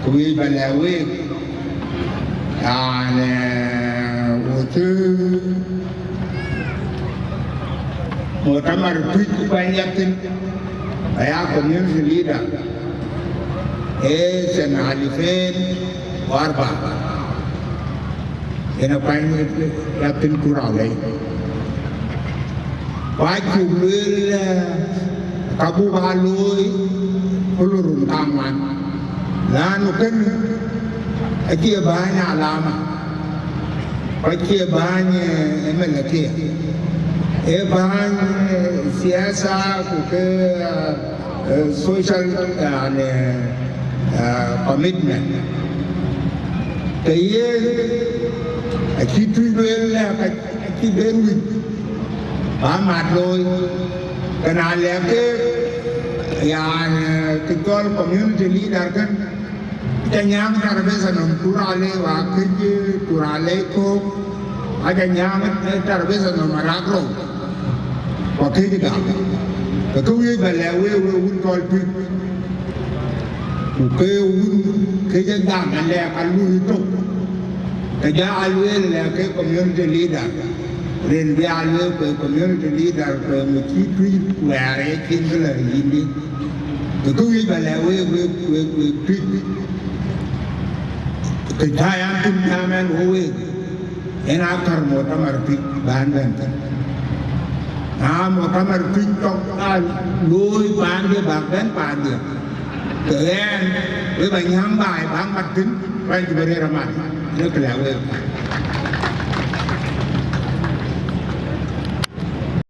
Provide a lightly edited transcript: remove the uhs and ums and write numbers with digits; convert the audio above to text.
وبلاوي يعني مؤتمر بيت بنياتن يا كوميونتي ليدر سنة 2004 هنا بنيات ياتن كورالي واجبل كابو بالوي كلورون كامان لانو كن أكيد باني علامة أكيد باني ملكية باني سياسة وكي سوشيال يعني commitment كي أكيد تقول أكيد بنوي بامات لوي كان عليك يعني تقول community leader كان Janyam tarbesan turale wakiji turale ko aja nyam tarbesan maragro wakiji ga ko wi balewe un kolpi ke un ke jang le kalu to ke ja alwe le ke community leader ren bi alwe ke community leader ke mu chi tui ware kin le yindi ko wi balewe we Kejayaan tim namen huwe, enakar muktamar pik bahan banten. Muktamar pik tok lui bahan dia bahkan bahan dia. Keren, we banyak bay bang matin, bayi beri ramai. Ini kelihatan.